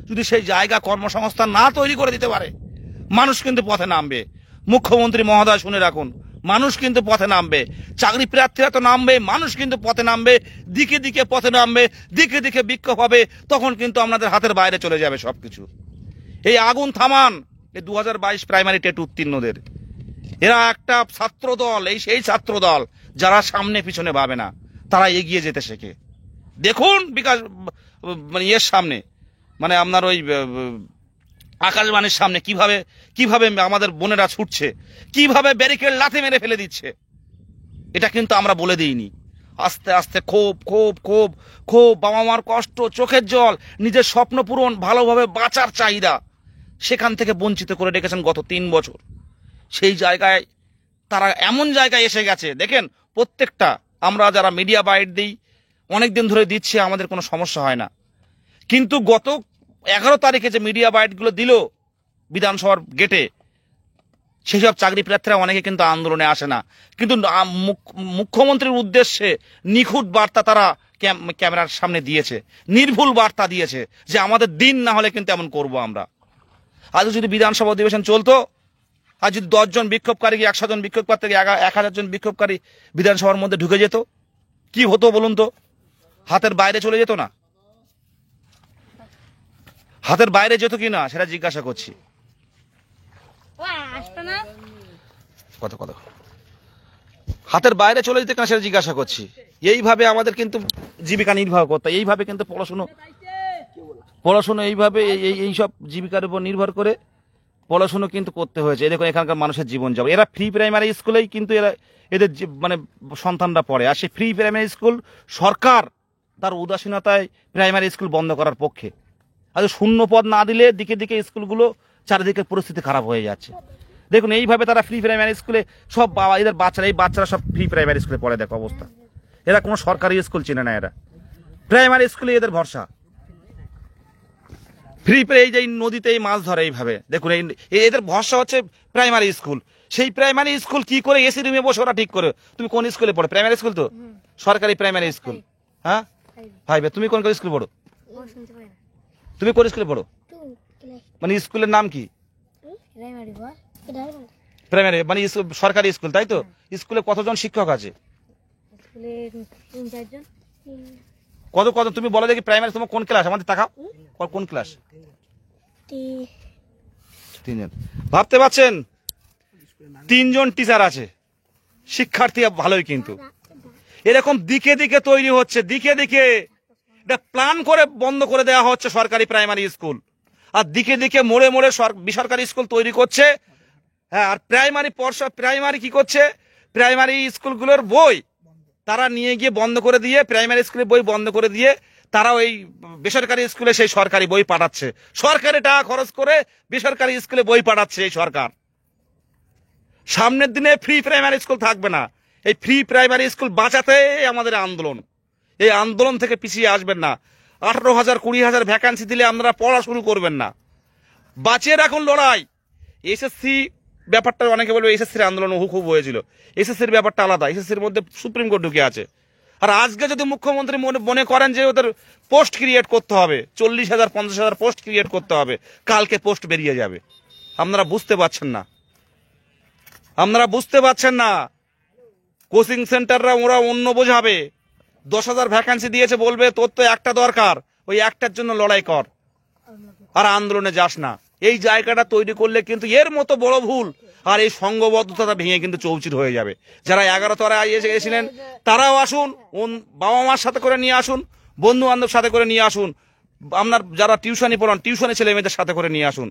যদি সেই জায়গা কর্মসংস্থান না তৈরি করে দিতে পারে, মানুষ কিন্তু পথে নামবে। মুখ্যমন্ত্রী মহোদয় শুনে রাখুন, মানুষ কিন্তু পথে নামবে, চাকরি প্রার্থীরা তো নামবে, মানুষ কিন্তু পথে নামবে, দিকে দিকে পথে নামবে, দিকে দিকে বিক্ষোভ হবে, তখন কিন্তু আপনাদের হাতের বাইরে চলে যাবে সবকিছু। এই আগুন থামান এই 2022 প্রাইমারি টেট উত্তীর্ণদের। এরা একটা ছাত্র দল, এই সেই ছাত্র দল যারা সামনে পিছনে ভাবে না, তারা এগিয়ে যেতে শেখে। দেখুন বিকাশ এর সামনে, আপনার ওই আকাশবাণীর সামনে কিভাবে আমাদের বোনেরা ছুটছে, কিভাবে ব্যারিকেড লাথি মেরে ফেলে দিচ্ছে। এটা কিন্তু আমরা বলে দিইনি। আস্তে আস্তে ক্ষোভ, বাবা মার কষ্ট, চোখের জল, নিজের স্বপ্ন পূরণ, ভালোভাবে বাঁচার চাহিদা, সেখান থেকে বঞ্চিত করে রেখেছেন গত 3 বছর। সেই জায়গায় তারা এমন জায়গায় এসে গেছে, দেখেন প্রত্যেকটা, আমরা যারা মিডিয়া বাইট দিই অনেকদিন ধরে দিচ্ছি, আমাদের কোনো সমস্যা হয় না। কিন্তু গত 11 তারিখে যে মিডিয়া বাইটগুলো দিল বিধানসভার গেটে, সেই সব চাকরি প্রার্থীরা অনেকে কিন্তু আন্দোলনে আসে না, কিন্তু মুখ্যমন্ত্রীর উদ্দেশ্যে নিখুঁত বার্তা তারা ক্যামেরার সামনে দিয়েছে, নির্ভুল বার্তা দিয়েছে যে আমাদের দিন না হলে কিন্তু এমন করব আমরা। আজ যদি বিধানসভা অধিবেশন চলতো, আর যদি 10 জন বিক্ষোভকারী 100 জন বিক্ষোভকারী থেকে 1000 জন বিক্ষোভকারী বিধানসভার মধ্যে ঢুকে যেত, কি হতো বলুন তো? হাতের বাইরে চলে যেত না? হাতের বাইরে যেত কি না সেটা জিজ্ঞাসা করছি। কথা কথা হাতের বাইরে চলে যেতে কেন সেটা জিজ্ঞাসা করছি। এইভাবে আমাদের কিন্তু জীবিকা নির্বাহ করতে, এইভাবে কিন্তু পড়াশুনো এইভাবে এই সব জীবিকার উপর নির্ভর করে পড়াশুনো কিন্তু করতে হয়েছে। দেখুন এখানকার মানুষের জীবন যাপন, এরা ফ্রি প্রাইমারি স্কুলেই কিন্তু এদের মানে সন্তানরা পড়ে। আর সেই ফ্রি প্রাইমারি স্কুল সরকার তার উদাসীনতায় প্রাইমারি স্কুল বন্ধ করার পক্ষে। আর শূন্য পদ না দিলে দিকে দিকে স্কুলগুলো চারিদিকে পরিস্থিতি খারাপ হয়ে যাচ্ছে। দেখুন এইভাবে তারা ফ্রি প্রাইমারি স্কুলে সব এদের বাচ্চারা সব ফ্রি প্রাইমারি স্কুলে পড়ে। দেখো অবস্থা, এরা কোনো সরকারি স্কুল চেনে না, এরা প্রাইমারি স্কুলে এদের ভরসা। ফ্রি এই যে নদীতেই মাছ ধরে এইভাবে, দেখুন এদের ভরসা হচ্ছে প্রাইমারি স্কুল। সেই প্রাইমারি স্কুল কি করে এসি রুমে বসে ওরা ঠিক করে। তুমি কোন স্কুলে পড়ো? প্রাইমারি স্কুল তো সরকারি প্রাইমারি স্কুল। হ্যাঁ ভাই, তুমি কোন স্কুলে পড়ো? তুমি কোন স্কুলে পড়ো? মানে স্কুলের নাম কি? প্রাইমারি মানে সরকারি স্কুল, তাই তো? স্কুলে কতজন শিক্ষক আছে? কত কত তুমি বলো দেখি। প্রাইমারি তোমার কোন ক্লাস? আমাদের তাকাও, কোন ক্লাস? 3 জন। ভাবতে পারছেন 3 জন টিচার আছে, শিক্ষার্থী ভালোই, কিন্তু এরকম দিকে দিকে তৈরি হচ্ছে, দিকে দিকে এটা প্ল্যান করে বন্ধ করে দেওয়া হচ্ছে সরকারি প্রাইমারি স্কুল। আর দিকে দিকে মোড়ে মোড়ে বেসরকারি স্কুল তৈরি করছে। হ্যাঁ, আর প্রাইমারি কি করছে? প্রাইমারি স্কুলগুলোর বই তারা নিয়ে গিয়ে বন্ধ করে দিয়ে, প্রাইমারি স্কুলের বই বন্ধ করে দিয়ে তারা ওই বেসরকারি স্কুলে সেই সরকারি বই পাঠাচ্ছে। সরকারি টাকা খরচ করে বেসরকারি স্কুলে বই পাঠাচ্ছে এই সরকার। সামনের দিনে ফ্রি প্রাইমারি স্কুল থাকবে না। এই ফ্রি প্রাইমারি স্কুল বাঁচাতে আমাদের আন্দোলন। এই আন্দোলন থেকে পিছিয়ে আসবেন না। 18,000 20,000 ভ্যাকান্সি দিলে আপনারা পড়া শুরু করবেন না। বাঁচিয়ে রাখুন লড়াই। এসএসসি ব্যাপারটা অনেকে বলবে এসএসসির আন্দোলন খুব হয়েছিল। এসএসসির ব্যাপারটা আলাদা, এসএসসির মধ্যে সুপ্রিম কোর্ট ঢুকে আছে। আর আজকে যদি মুখ্যমন্ত্রী মনে করেন যে ওদের পোস্ট ক্রিয়েট করতে হবে, 40,000 50,000 পোস্ট ক্রিয়েট করতে হবে, কালকে পোস্ট বেরিয়ে যাবে। আপনারা বুঝতে পারছেন না। কোচিং সেন্টাররা ওরা অন্য বোঝাবে। 10,000 ভ্যাকান্সি দিয়েছে, বলবে তোর তো একটা দরকার, ওই একটার জন্য লড়াই কর, আর আন্দোলনে যাস না। এই জায়গাটা তৈরি করলে কিন্তু এর মতো বড় ভুল আর এই সংঘবদ্ধতা ভেঙে কিন্তু চৌচির হয়ে যাবে। যারা 11 তারায় এসেছিলেন তারাও আসুন, বাবা মার সাথে করে নিয়ে আসুন, বন্ধু বান্ধব সাথে করে নিয়ে আসুন, আপনার যারা টিউশনি পড়ান টিউশনি ছেলে মেয়েদের সাথে করে নিয়ে আসুন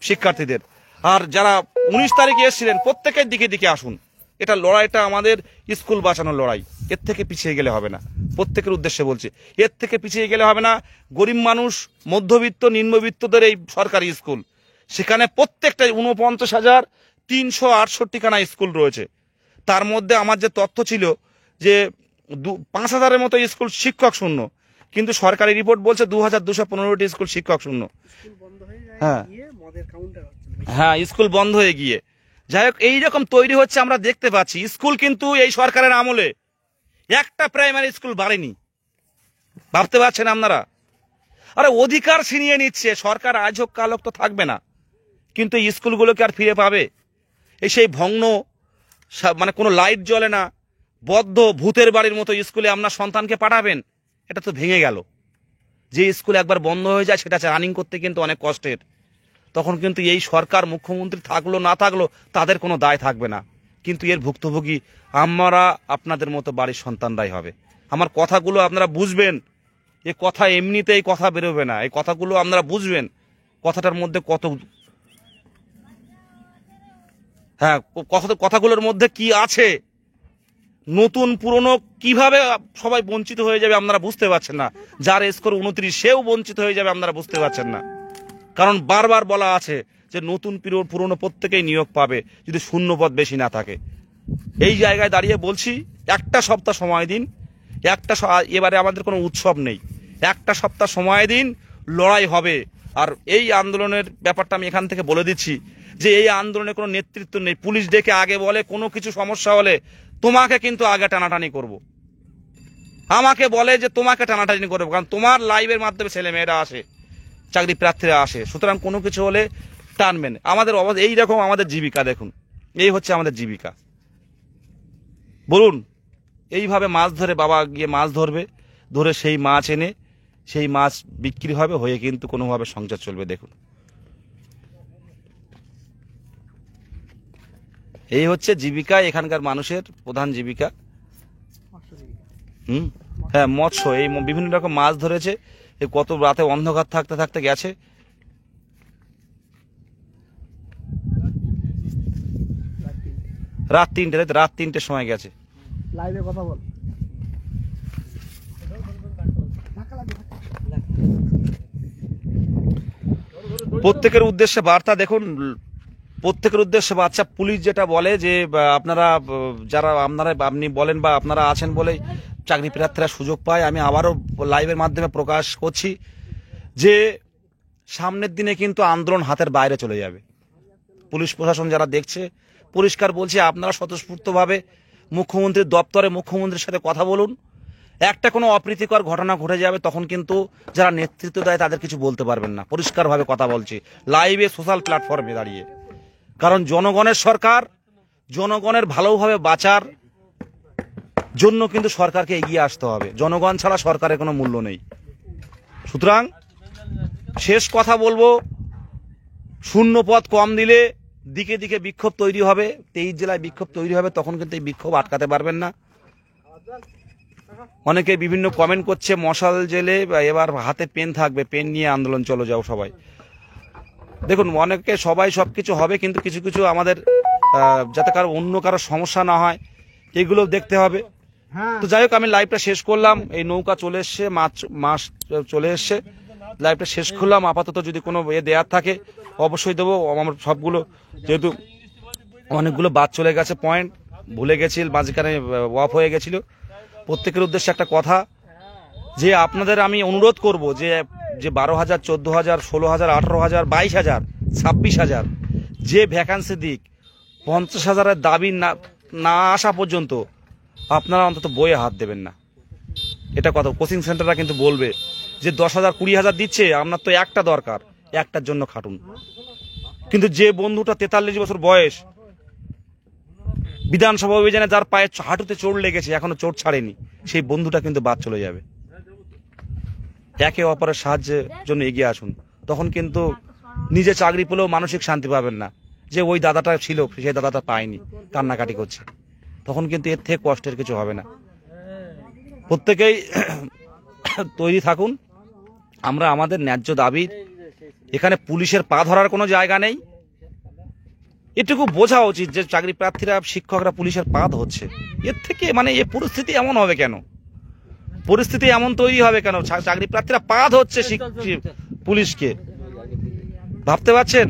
শিক্ষার্থীদের। আর যারা 19 তারিখে এসেছিলেন প্রত্যেকের দিকে দিকে আসুন। এটা লড়াইটা আমাদের স্কুল বাঁচানোর লড়াই। এর থেকে পিছিয়ে গেলে হবে না, প্রত্যেকের উদ্দেশ্যে বলছি, এর থেকে পিছিয়ে গেলে হবে না। গরিব মানুষ, মধ্যবিত্ত, নিম্নবিত্তদের এই সরকারি স্কুল, সেখানে প্রত্যেকটা 49,368 খানা স্কুল রয়েছে। তার মধ্যে আমার যে তথ্য ছিল যে 5,000-এর মতো স্কুল শিক্ষক শূন্য, কিন্তু সরকারি রিপোর্ট বলছে 2,215টি স্কুল শিক্ষক শূন্য। হ্যাঁ, স্কুল বন্ধ হয়ে গিয়ে। যাই হোক, এইরকম তৈরি হচ্ছে আমরা দেখতে পাচ্ছি। স্কুল কিন্তু এই সরকারের আমলে একটা প্রাইমারি স্কুল বাড়েনি। ভাবতে পারছেন আপনারা? আরে অধিকার ছিনিয়ে নিচ্ছে সরকার। আজ হোক কাল হোক তো থাকবে না, কিন্তু এই স্কুলগুলোকে আর ফিরে পাবে? এই সেই ভগ্ন, মানে কোনো লাইট জ্বলে না, বদ্ধ ভূতের বাড়ির মতো স্কুলে আপনার সন্তানকে পাঠাবেন? এটা তো ভেঙে গেল। যে স্কুল একবার বন্ধ হয়ে যায় সেটা রানিং করতে কিন্তু অনেক কষ্টের। তখন কিন্তু এই সরকার, মুখ্যমন্ত্রী থাকলো না থাকলো তাদের কোনো দায় থাকবে না, কিন্তু এর ভুক্তভোগী আমরা আপনাদের মতো বাড়ির সন্তানরাই হবে। আমার কথাগুলো আপনারা বুঝবেন। এ কথা এমনিতেই কথা বেরোবে না, এই কথাগুলো আপনারা বুঝবেন। কথাটার মধ্যে কত, হ্যাঁ, কথাগুলোর মধ্যে কি আছে, নতুন পুরনো কিভাবে সবাই বঞ্চিত হয়ে যাবে আপনারা বুঝতে পারছেন না। যার স্কোর 29 সেও বঞ্চিত হয়ে যাবে, আপনারা বুঝতে পারছেন না। কারণ বারবার বলা আছে যে নতুন পুরনো প্রত্যেকেই নিয়োগ পাবে যদি শূন্য পদ বেশি না থাকে। এই জায়গায় দাঁড়িয়ে বলছি, একটা সপ্তাহ সময় দিন। এবারে আমাদের কোনো উৎসব নেই, একটা সপ্তাহ সময় দিন, লড়াই হবে। আর এই আন্দোলনের ব্যাপারটা আমি এখান থেকে বলে দিচ্ছি যে এই আন্দোলনে কোনো নেতৃত্ব নেই, পুলিশ ডেকে আগে বলে কোনো কিছু সমস্যা হলে তোমাকে কিন্তু আগে টানাটানি করব, আমাকে বলে যে তোমাকে টানাটানি করবো, কারণ তোমার লাইভের মাধ্যমে ছেলে মেয়েরা আসে, চাকরি প্রার্থীরা আসে, সুতরাং কোনো কিছু হলে টানবেন। আমাদের অবস্থা এইরকম, আমাদের জীবিকা দেখুন, এই হচ্ছে আমাদের জীবিকা। বলুন, এইভাবে মাছ ধরে বাবা গিয়ে মাছ ধরবে, ধরে সেই মাছ এনে সেই মাছ বিক্রি হবে, হয়ে কিন্তু কোনোভাবে সংসার চলবে। দেখুন, এই হচ্ছে জীবিকা, এখানকার মানুষের প্রধান জীবিকা। হ্যাঁ, মৎস্য, এই বিভিন্ন রকম মাছ ধরেছে, এই কত রাতে অন্ধকার থাকতে থাকতে গেছে। রাত 3টে, রাত 3টের সময় গেছে। লাইভে কথা বল। প্রত্যেকের উদ্দেশ্যে বার্তা দেখুন, প্রত্যেকের উদ্দেশ্যে বাচ্চা পুলিশ যেটা বলে যে আপনারা যারা আপনি বলেন বা আপনারা আছেন বলেই চাকরি প্রার্থীরা সুযোগ পায়। আমি আবারও লাইভের মাধ্যমে প্রকাশ করছি যে সামনের দিনে কিন্তু আন্দোলন হাতের বাইরে চলে যাবে। পুলিশ প্রশাসন যারা দেখছে, পরিষ্কার বলছি, আপনারা স্বতঃস্ফূর্তভাবে মুখ্যমন্ত্রীর দপ্তরে মুখ্যমন্ত্রীর সাথে কথা বলুন। একটা কোনো অপ্রীতিকর ঘটনা ঘটে যাবে, তখন কিন্তু যারা নেতৃত্ব দেয় তাদের কিছু বলতে পারবেন না। পরিষ্কারভাবে কথা বলছি লাইভে, সোশ্যাল প্ল্যাটফর্মে দাঁড়িয়ে, কারণ জনগণের সরকার, জনগণের ভালোভাবে বাঁচার জন্য কিন্তু সরকারকে এগিয়ে আসতে হবে। জনগণ ছাড়া সরকারের কোনো মূল্য নেই। সুতরাং শেষ কথা বলবো, শূন্য পদ কম দিলে দিকে দিকে বিক্ষোভ তৈরি হবে। 23 জেলায় বিক্ষোভ তৈরি হবে, তখন কিন্তু এই বিক্ষোভ আটকাতে পারবেন না। অনেকে বিভিন্ন কমেন্ট করছে মশাল জেলে এবার হাতে পেন থাকবে, পেন নিয়ে আন্দোলন চলে যাও সবাই। দেখুন, অনেকে সবাই সবকিছু হবে, কিন্তু কিছু কিছু আমাদের যাতে অন্য কারো সমস্যা না হয় এগুলো দেখতে হবে। তো যাই হোক, আমি লাইভটা শেষ করলাম। এই নৌকা চলে এসছে, মাছ চলে এসছে, লাইভটা শেষ করলাম। আপাতত যদি কোনো দেওয়ার থাকে অবশ্যই দেবো। আমার সবগুলো, যেহেতু অনেকগুলো বাদ চলে গেছে, পয়েন্ট ভুলে গেছি, মাঝখানে অফ হয়ে গেছিল। প্রত্যেকের উদ্দেশ্যে একটা কথা, যে আপনাদের আমি অনুরোধ করব যে 12,000, 14,000, 16,000, 18,000, 22,000, 26,000 যে ভ্যাকান্সি দিক, 50,000-এর দাবি না আসা পর্যন্ত আপনারা অন্তত বইয়ে হাত দেবেন না। এটা কথা কোচিং সেন্টাররা কিন্তু বলবে যে 10,000, 20,000 দিচ্ছে, আপনার তো একটা দরকার, একটার জন্য খাটুন। কিন্তু যে বন্ধুটা 43 বছর বয়স, বিধানসভা অভিযানে যার পায়ে হাঁটুতে চোট লেগেছে, এখনো চোট ছাড়েনি, সেই বন্ধুটা কিন্তু বাদ চলে যাবে। একে অপরের সাহায্যের জন্য এগিয়ে আসুন, তখন কিন্তু নিজে চাকরি পেলেও মানসিক শান্তি পাবেন না যে ওই দাদাটা ছিল, সেই দাদাটা পায়নি, কান্নাকাটি করছে। তখন কিন্তু এর থেকে কষ্টের কিছু হবে না। প্রত্যেকেই তৈরি থাকুন। আমরা আমাদের ন্যায্য দাবির, এখানে পুলিশের পা ধরার কোনো জায়গা নেই। এটুকু বোঝা উচিত যে চাকরি প্রার্থীরা, শিক্ষকরা পুলিশের পা ধরছে। এর থেকে এই পরিস্থিতি এমন হবে কেন? পরিস্থিতি এমন তৈরি হবে কেন? চাকরি প্রার্থীরা পা ধরছে পুলিশকে, ভাবতে পারছেন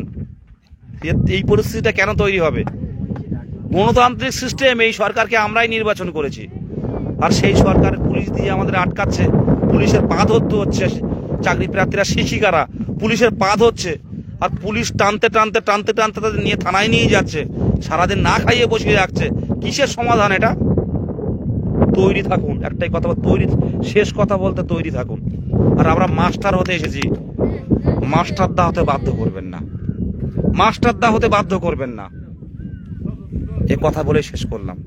এই পরিস্থিতিটা কেন তৈরি হবে? গণতান্ত্রিক সিস্টেম, এই সরকারকে আমরাই নির্বাচন করেছি, আর সেই সরকার পুলিশ দিয়ে আমাদের আটকাচ্ছে, পুলিশের পা ধরতে হচ্ছে। চাকরি প্রার্থীরা, শিক্ষিকারা পুলিশের পা ধরছে, আর পুলিশ টানতে টানতে টানতে টানতে তাদের নিয়ে থানায় নিয়ে যাচ্ছে, সারাদিন না খাইয়ে বসিয়ে রাখছে। কিসের সমাধান এটা? তৈরি থাকুন, একটাই কথা, শেষ কথা বলতে তৈরি থাকুন। আর আমরা মাস্টার হতে এসেছি, মাস্টারদা হতে বাধ্য করবেন না, মাস্টারদা হতে বাধ্য করবেন না। এ কথা বলে শেষ করলাম।